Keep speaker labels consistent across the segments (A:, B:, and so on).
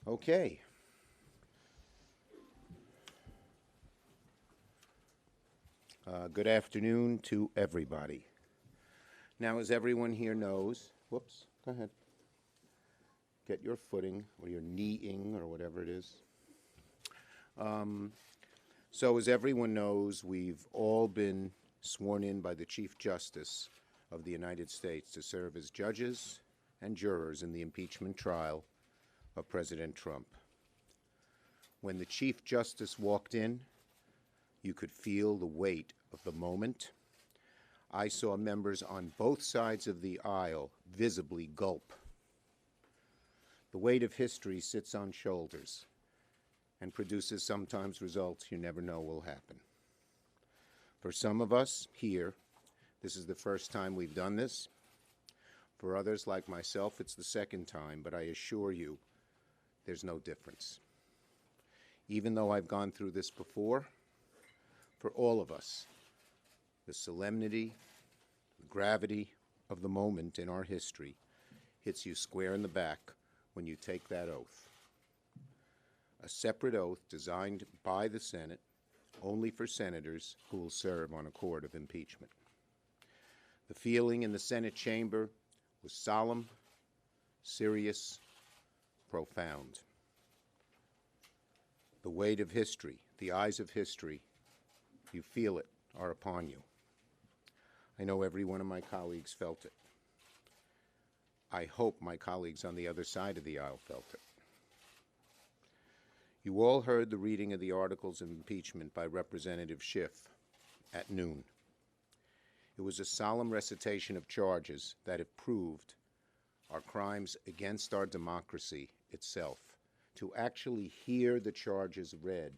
A: Okay. Good afternoon to everybody. Now, as everyone here knows, whoops, go ahead. Get your footing or your kneeing or whatever it is. So as everyone knows, we've all been sworn in by the Chief Justice of the United States to serve as judges and jurors in the impeachment trial of President Trump. When the Chief Justice walked in, you could feel the weight of the moment. I saw members on both sides of the aisle visibly gulp. The weight of history sits on shoulders and produces sometimes results you never know will happen. For some of us here, this is the first time we've done this. For others, like myself, it's the second time, but I assure you, there's no difference. Even though I've gone through this before, for all of us, the solemnity, the gravity of the moment in our history hits you square in the back when you take that oath. A separate oath designed by the Senate only for senators who will serve on a court of impeachment. The feeling in the Senate chamber was solemn, serious, profound. The weight of history, the eyes of history, you feel it, are upon you. I know every one of my colleagues felt it. I hope my colleagues on the other side of the aisle felt it. You all heard the reading of the articles of impeachment by Representative Schiff at noon. It was a solemn recitation of charges that, if proved, are crimes against our democracy itself. To actually hear the charges read,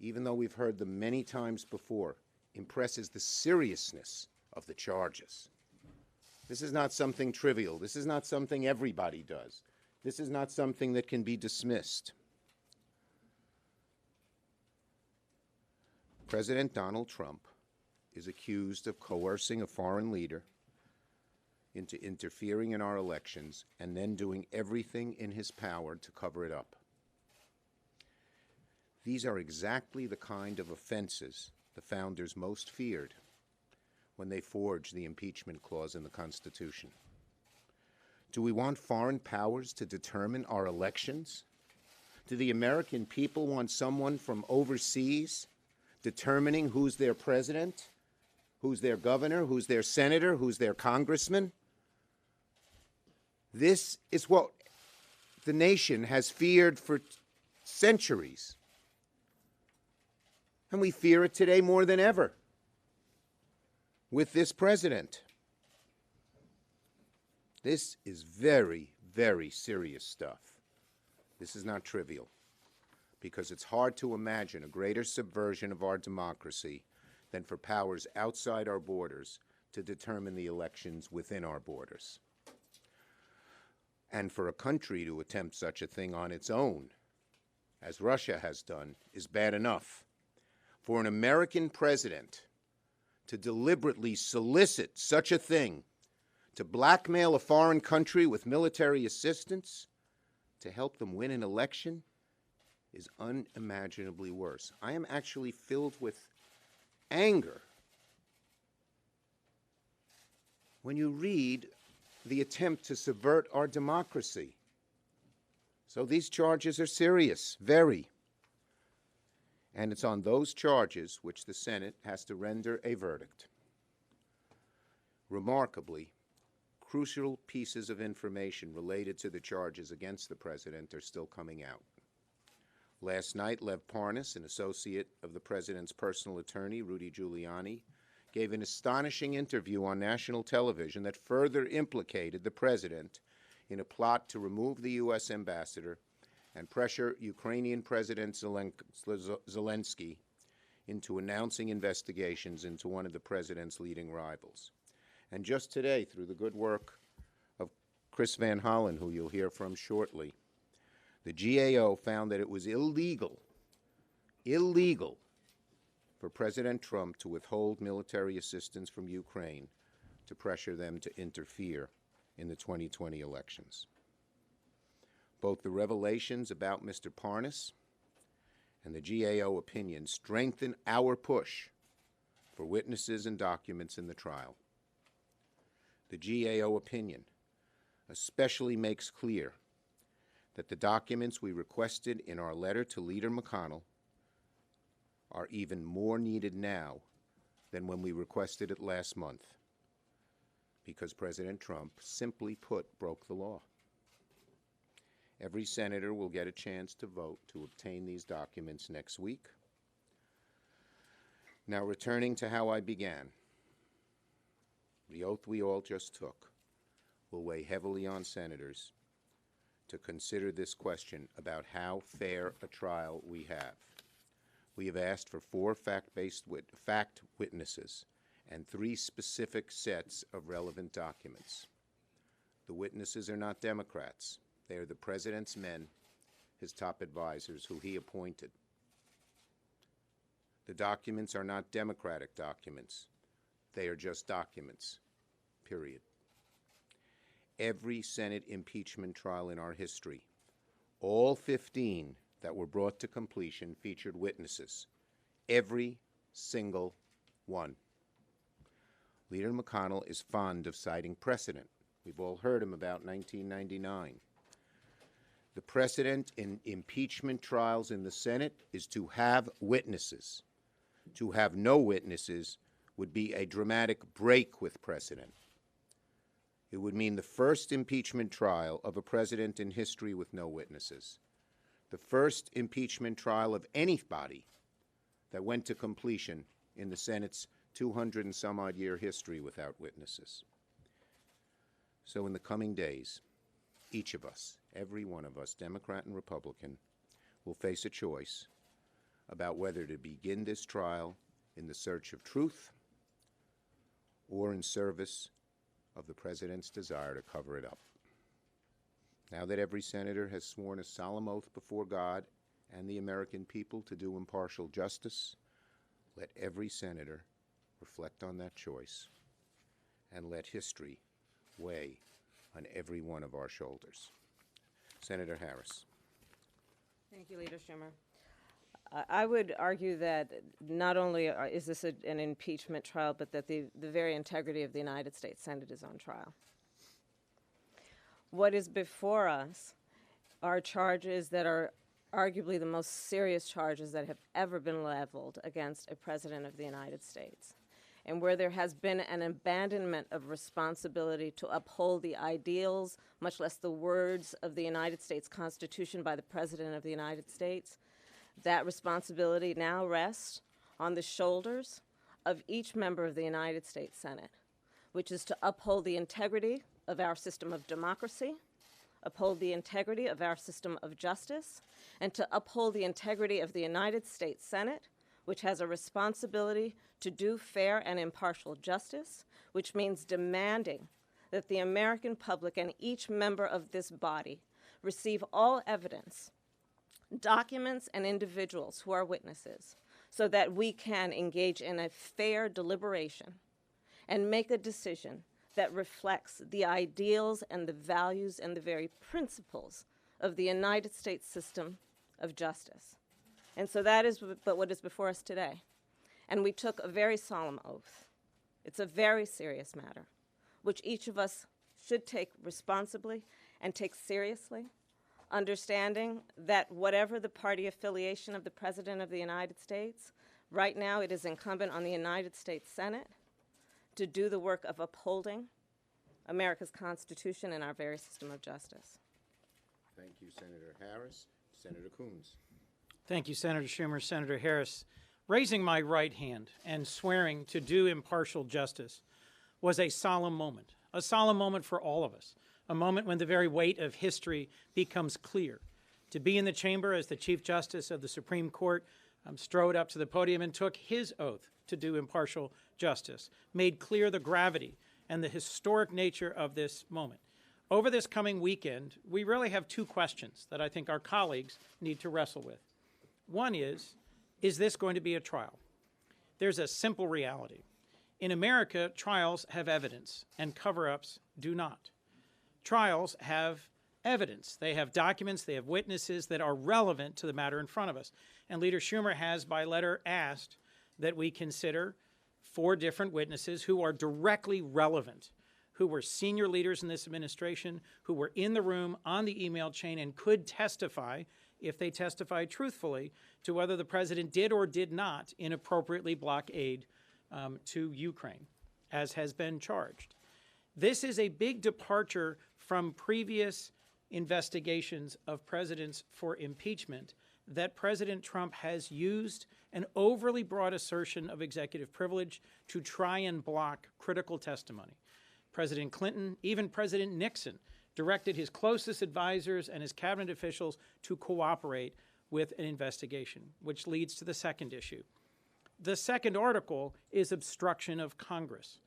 A: even though we've heard them many times before, impresses the seriousness of the charges. This is not something trivial. This is not something everybody does. This is not something that can be dismissed. President Donald Trump is accused of coercing a foreign leader into interfering in our elections and then doing everything in his power to cover it up. These are exactly the kind of offenses the founders most feared when they forged the impeachment clause in the Constitution. Do we want foreign powers to determine our elections? Do the American people want someone from overseas determining who's their president, who's their governor, who's their senator, who's their congressman? This is what the nation has feared for centuries. And we fear it today more than ever with this president. This is very, very serious stuff. This is not trivial, because it's hard to imagine a greater subversion of our democracy than for powers outside our borders to determine the elections within our borders. And for a country to attempt such a thing on its own, as Russia has done, is bad enough. For an American president to deliberately solicit such a thing, to blackmail a foreign country with military assistance to help them win an election, is unimaginably worse. I am actually filled with anger when you read the attempt to subvert our democracy. So these charges are serious, very. And it's on those charges which the Senate has to render a verdict. Remarkably, crucial pieces of information related to the charges against the president are still coming out. Last night, Lev Parnas, an associate of the president's personal attorney, Rudy Giuliani, gave an astonishing interview on national television that further implicated the president in a plot to remove the U.S. ambassador and pressure Ukrainian President Zelensky into announcing investigations into one of the president's leading rivals. And just today, through the good work of Chris Van Hollen, who you'll hear from shortly, the GAO found that it was illegal for President Trump to withhold military assistance from Ukraine to pressure them to interfere in the 2020 elections. Both the revelations about Mr. Parnas and the GAO opinion strengthen our push for witnesses and documents in the trial. The GAO opinion especially makes clear that the documents we requested in our letter to Leader McConnell are even more needed now than when we requested it last month, because President Trump, simply put, broke the law. Every senator will get a chance to vote to obtain these documents next week. Now, returning to how I began, the oath we all just took will weigh heavily on senators to consider this question about how fair a trial we have. We have asked for 4 fact-based witnesses and 3 specific sets of relevant documents. The witnesses are not Democrats. They are the President's men, his top advisors, who he appointed. The documents are not Democratic documents. They are just documents, period. Every Senate impeachment trial in our history, all 15 that were brought to completion, featured witnesses. Every single one. Leader McConnell is fond of citing precedent. We've all heard him about 1999. The precedent in impeachment trials in the Senate is to have witnesses. To have no witnesses would be a dramatic break with precedent. It would mean the first impeachment trial of a president in history with no witnesses. The first impeachment trial of anybody that went to completion in the Senate's 200 and some odd year history without witnesses. So in the coming days, each of us, every one of us, Democrat and Republican, will face a choice about whether to begin this trial in the search of truth or in service of the President's desire to cover it up. Now that every senator has sworn a solemn oath before God and the American people to do impartial justice, let every senator reflect on that choice and let history weigh on every one of our shoulders. Senator Harris.
B: Thank you, Leader Schumer. I would argue that not only is this an impeachment trial, but that the very integrity of the United States Senate is on trial. What is before us are charges that are arguably the most serious charges that have ever been leveled against a president of the United States, and where there has been an abandonment of responsibility to uphold the ideals, much less the words of the United States Constitution by the President of the United States. That responsibility now rests on the shoulders of each member of the United States Senate, which is to uphold the integrity of our system of democracy, uphold the integrity of our system of justice, and to uphold the integrity of the United States Senate, which has a responsibility to do fair and impartial justice, which means demanding that the American public and each member of this body receive all evidence, documents, and individuals who are witnesses, so that we can engage in a fair deliberation and make a decision that reflects the ideals and the values and the very principles of the United States system of justice. And so that is what is before us today. And we took a very solemn oath. It's a very serious matter, which each of us should take responsibly and take seriously, understanding that whatever the party affiliation of the President of the United States, right now it is incumbent on the United States Senate to do the work of upholding America's Constitution and our very system of justice.
A: Thank you, Senator Harris. Senator Coons.
C: Thank you, Senator Schumer. Senator Harris, raising my right hand and swearing to do impartial justice was a solemn moment for all of us, a moment when the very weight of history becomes clear. To be in the chamber as the Chief Justice of the Supreme Court strode up to the podium and took his oath to do impartial justice, made clear the gravity and the historic nature of this moment. Over this coming weekend, we really have 2 questions that I think our colleagues need to wrestle with. One is this going to be a trial? There's a simple reality. In America, trials have evidence, and cover-ups do not. Trials have evidence. They have documents, they have witnesses that are relevant to the matter in front of us. And Leader Schumer has, by letter, asked that we consider 4 different witnesses who are directly relevant, who were senior leaders in this administration, who were in the room on the email chain and could testify, if they testified truthfully, to whether the president did or did not inappropriately block aid to Ukraine, as has been charged. This is a big departure from previous investigations of presidents for impeachment that President Trump has used an overly broad assertion of executive privilege to try and block critical testimony. President Clinton, even President Nixon, directed his closest advisors and his cabinet officials to cooperate with an investigation, which leads to the second issue. The second article is obstruction of Congress.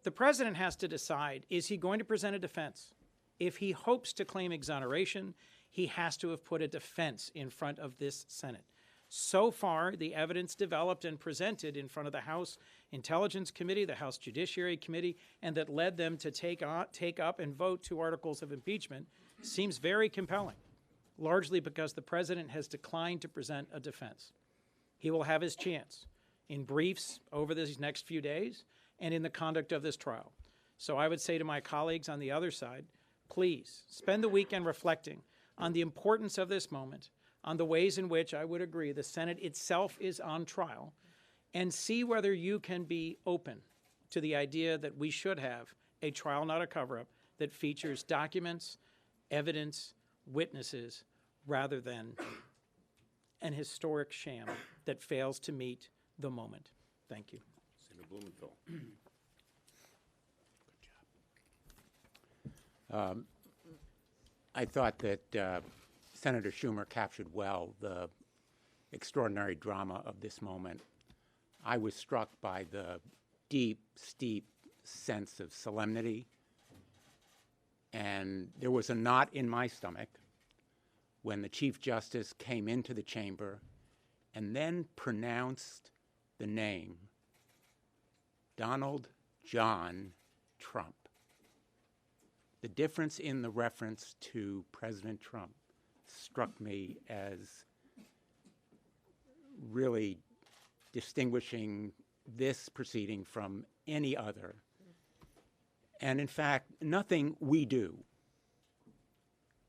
C: The president has to decide, is he going to present a defense? If he hopes to claim exoneration, he has to have put a defense in front of this Senate. So far, the evidence developed and presented in front of the House Intelligence Committee, the House Judiciary Committee, and that led them to take up and vote 2 articles of impeachment seems very compelling, largely because the president has declined to present a defense. He will have his chance in briefs over these next few days and in the conduct of this trial. So I would say to my colleagues on the other side, please spend the weekend reflecting on the importance of this moment, on the ways in which I would agree the Senate itself is on trial, and see whether you can be open to the idea that we should have a trial, not a cover-up, that features documents, evidence, witnesses, rather than an historic sham that fails to meet the moment. Thank you.
A: Senator Blumenthal.
D: I thought that Senator Schumer captured well the extraordinary drama of this moment. I was struck by the deep, steep sense of solemnity, and there was a knot in my stomach when the Chief Justice came into the chamber and then pronounced the name Donald John Trump. The difference in the reference to President Trump struck me as really distinguishing this proceeding from any other. And in fact, nothing we do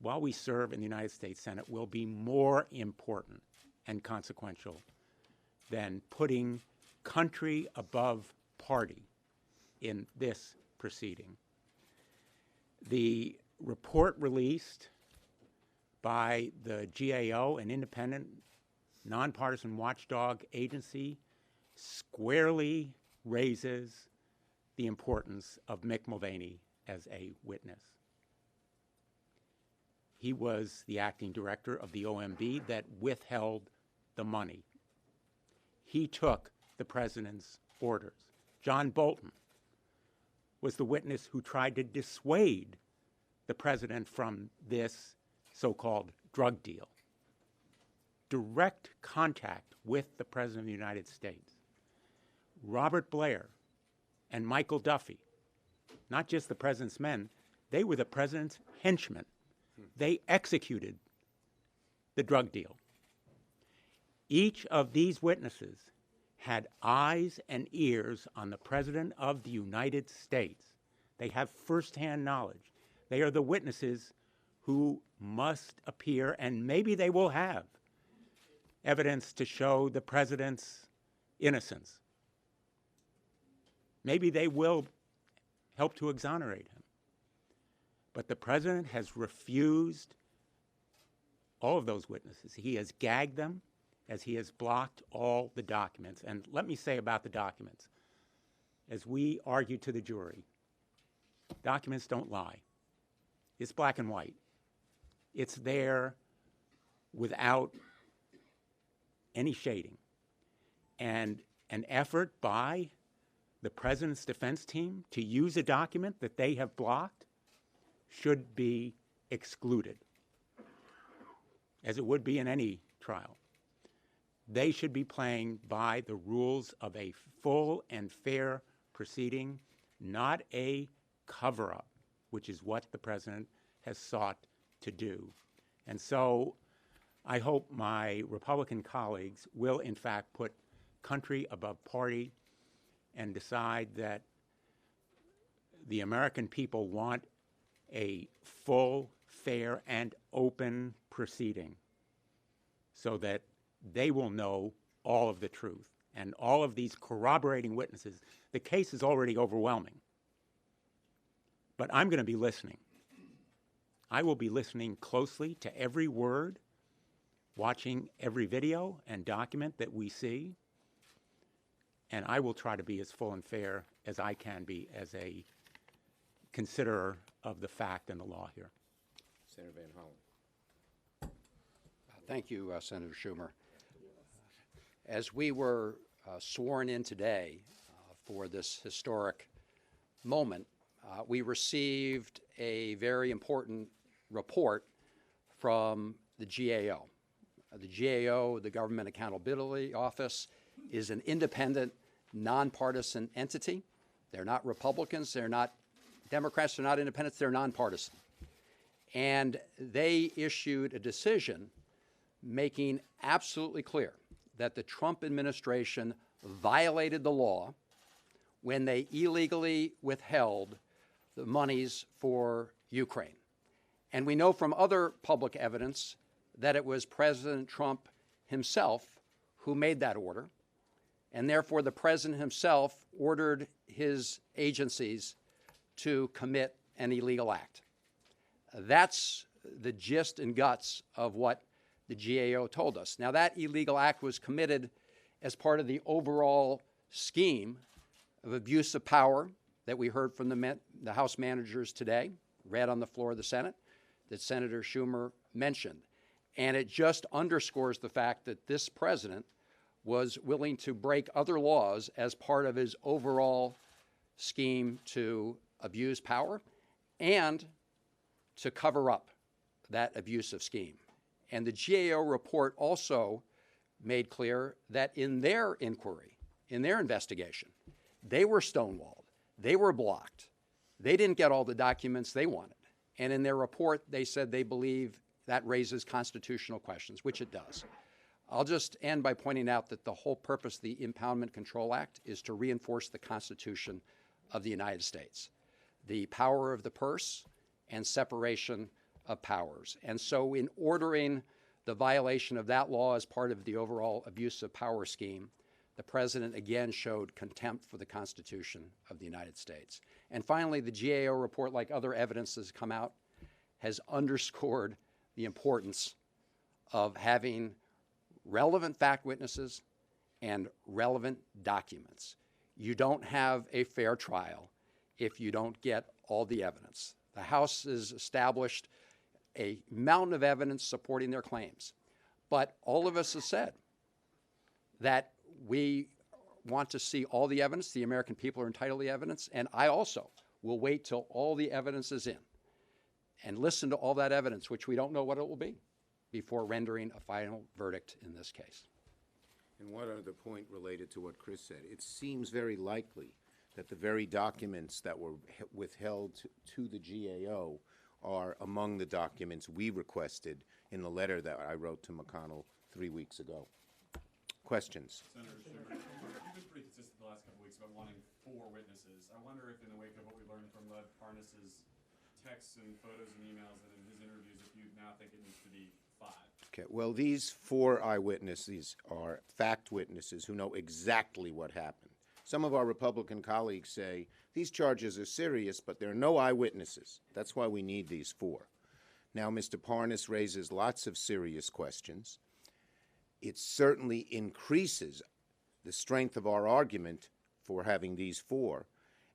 D: while we serve in the United States Senate will be more important and consequential than putting country above party in this proceeding. The report released by the GAO, an independent, nonpartisan watchdog agency, squarely raises the importance of Mick Mulvaney as a witness. He was the acting director of the OMB that withheld the money. He took the president's orders. John Bolton was the witness who tried to dissuade the president from this so-called drug deal. Direct contact with the President of the United States. Robert Blair and Michael Duffy, not just the president's men, they were the president's henchmen. They executed the drug deal. Each of these witnesses had eyes and ears on the President of the United States. They have firsthand knowledge. They are the witnesses who must appear, and maybe they will have evidence to show the president's innocence. Maybe they will help to exonerate him. But the president has refused all of those witnesses. He has gagged them as he has blocked all the documents. And let me say about the documents, as we argued to the jury, documents don't lie. It's black and white. It's there without any shading. And an effort by the president's defense team to use a document that they have blocked should be excluded, as it would be in any trial. They should be playing by the rules of a full and fair proceeding, not a cover-up, which is what the president has sought to do. And so I hope my Republican colleagues will, in fact, put country above party and decide that the American people want a full, fair, and open proceeding so that they will know all of the truth and all of these corroborating witnesses. The case is already overwhelming, but I'm going to be listening. I will be listening closely to every word, watching every video and document that we see, and I will try to be as full and fair as I can be as a considerer of the fact and the law here.
A: Senator Van Hollen.
E: Thank you, Senator Schumer. As we were sworn in today for this historic moment, we received a very important report from the GAO. The GAO, the Government Accountability Office, is an independent, nonpartisan entity. They're not Republicans, they're not Democrats, they're not independents, they're nonpartisan. And they issued a decision making absolutely clear that the Trump administration violated the law when they illegally withheld the monies for Ukraine. And we know from other public evidence that it was President Trump himself who made that order, and therefore the president himself ordered his agencies to commit an illegal act. That's the gist and guts of what the GAO told us. Now, that illegal act was committed as part of the overall scheme of abuse of power that we heard from the House managers today, read on the floor of the Senate, that Senator Schumer mentioned. And it just underscores the fact that this president was willing to break other laws as part of his overall scheme to abuse power and to cover up that abusive scheme. And the GAO report also made clear that in their inquiry, in their investigation, they were stonewalled, they were blocked, they didn't get all the documents they wanted. And in their report, they said they believe that raises constitutional questions, which it does. I'll just end by pointing out that the whole purpose of the Impoundment Control Act is to reinforce the Constitution of the United States, the power of the purse and separation of powers. And so in ordering the violation of that law as part of the overall abuse of power scheme, the president again showed contempt for the Constitution of the United States. And finally, the GAO report, like other evidence that's come out, has underscored the importance of having relevant fact witnesses and relevant documents. You don't have a fair trial if you don't get all the evidence. The House has established a mountain of evidence supporting their claims. But all of us have said that we want to see all the evidence. The American people are entitled to the evidence. And I also will wait till all the evidence is in and listen to all that evidence, which we don't know what it will be, before rendering a final verdict in this case.
A: And one other point related to what Chris said. It seems very likely that the very documents that were withheld to the GAO are among the documents we requested in the letter that I wrote to McConnell 3 weeks ago. Questions?
F: Senator Schumer, you've been pretty consistent the last couple of weeks about wanting 4 witnesses. I wonder if in the wake of what we learned from Lev Parnas's texts and photos and emails and in his interviews, if you now think it needs to be 5.
A: Okay, well, these 4 eyewitnesses are fact witnesses who know exactly what happened. Some of our Republican colleagues say these charges are serious, but there are no eyewitnesses. That's why we need these 4. Now, Mr. Parnas raises lots of serious questions. It certainly increases the strength of our argument for having these 4.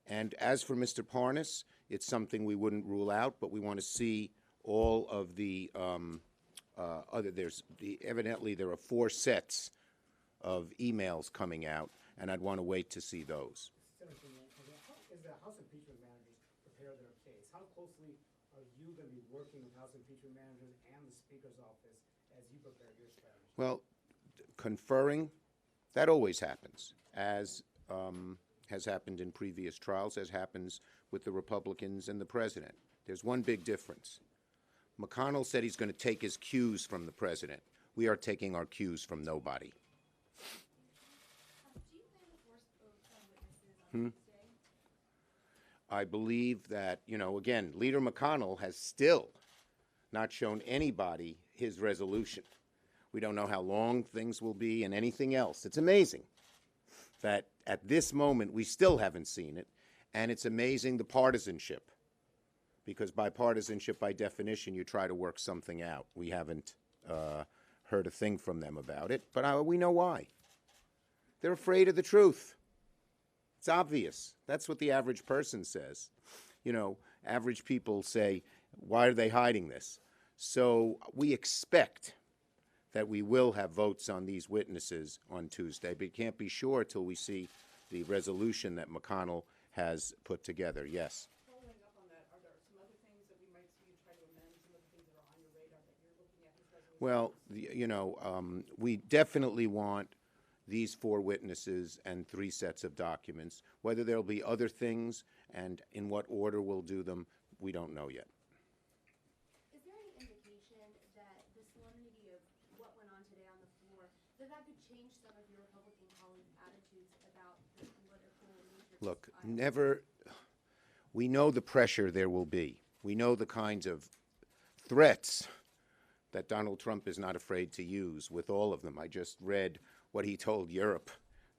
A: And as for Mr. Parnas, it's something we wouldn't rule out, but we want to see all of the evidently there are 4 sets of emails coming out, and I'd want to wait to see those.
G: Senator, how is the House impeachment managers prepare their case? How closely are you going to be working with House impeachment managers and the Speaker's office as you prepare your strategy?
A: Well, conferring, that always happens, as has happened in previous trials, as happens with the Republicans and the president. There's one big difference. McConnell said he's going to take his cues from the president. We are taking our cues from nobody.
H: Do you plan to force votes on witnesses on Tuesday?
A: I believe that, again, Leader McConnell has still not shown anybody his resolution. We don't know how long things will be and anything else. It's amazing that at this moment we still haven't seen it, and it's amazing the partisanship, because by partisanship, by definition, you try to work something out. We haven't heard a thing from them about it, but we know why. They're afraid of the truth. It's obvious. That's what the average person says. Average people say, why are they hiding this? So we expect that we will have votes on these witnesses on Tuesday, but you can't be sure till we see the resolution that McConnell has put together. Yes.
I: Following up on that, are there some other things that we might see you try to amend, some of the things that are on your radar that you're looking at this resolution?
A: Well, we definitely want these 4 witnesses and 3 sets of documents. Whether there'll be other things and in what order we'll do them, we don't know yet.
H: Is there any indication that the solemnity of what went on today on the floor, that could change some of your Republican colleagues' attitudes about the political nature of
A: Look,
H: this trial?
A: we know the pressure there will be. We know the kinds of threats that Donald Trump is not afraid to use with all of them. I just read what he told Europe,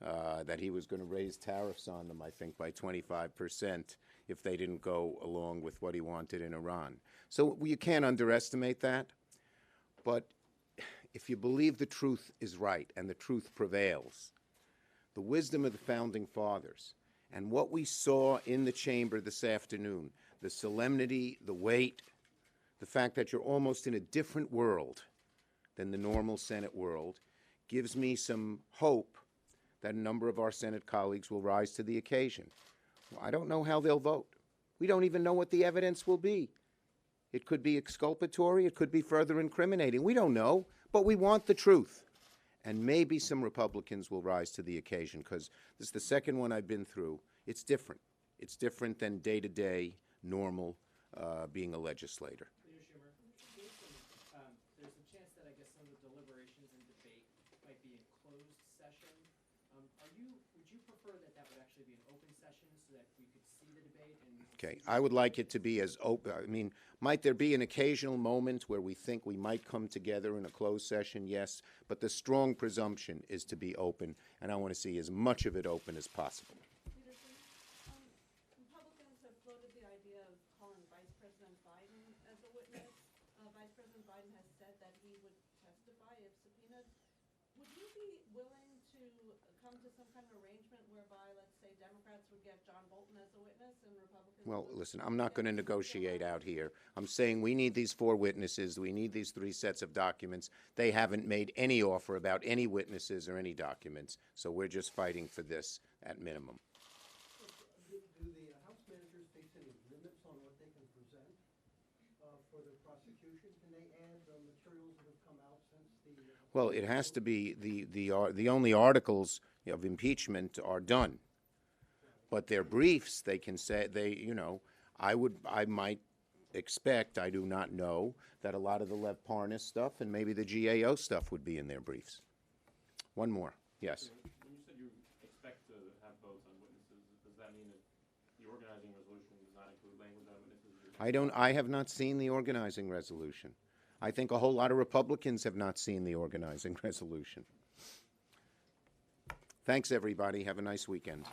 A: that he was going to raise tariffs on them, I think, by 25% if they didn't go along with what he wanted in Iran. So you can't underestimate that. But if you believe the truth is right and the truth prevails, the wisdom of the Founding Fathers and what we saw in the chamber this afternoon, the solemnity, the weight, the fact that you're almost in a different world than the normal Senate world, gives me some hope that a number of our Senate colleagues will rise to the occasion. Well, I don't know how they'll vote. We don't even know what the evidence will be. It could be exculpatory. It could be further incriminating. We don't know, but we want the truth. And maybe some Republicans will rise to the occasion, because this is the second one I've been through. It's different. It's different than day-to-day, normal being a legislator.
G: Leader Schumer, there's a chance that I guess some of the deliberations and debate might be in closed session. Would you prefer that would actually be an open session so that we could see the debate?
A: Okay, I would like it to be as open. I mean, might there be an occasional moment where we think we might come together in a closed session? Yes, but the strong presumption is to be open, and I want to see as much of it open as possible.
I: Republicans have floated the idea of calling Vice President Biden as a witness. Vice President Biden has said that he would testify if subpoenaed. Would you be willing to come to some kind of arrangement whereby, let's say, Democrats would get John Bolton as a witness and Republicans?
A: Well, listen, I'm not going to negotiate out here. I'm saying we need these 4 witnesses. We need these 3 sets of documents. They haven't made any offer about any witnesses or any documents, so we're just fighting for this at minimum.
J: Do the House managers face any limits on what they can present for the prosecution? Can they add the materials that have come out since the...
A: Well, it has to be the only articles of impeachment are done. But their briefs, they can say, I might expect, I do not know, that a lot of the Lev Parnas stuff and maybe the GAO stuff would be in their briefs. One more, yes.
F: When you said you expect to have votes on witnesses, does that mean that the organizing resolution does not include language on witnesses?
A: I have not seen the organizing resolution. I think a whole lot of Republicans have not seen the organizing resolution. Thanks, everybody. Have a nice weekend.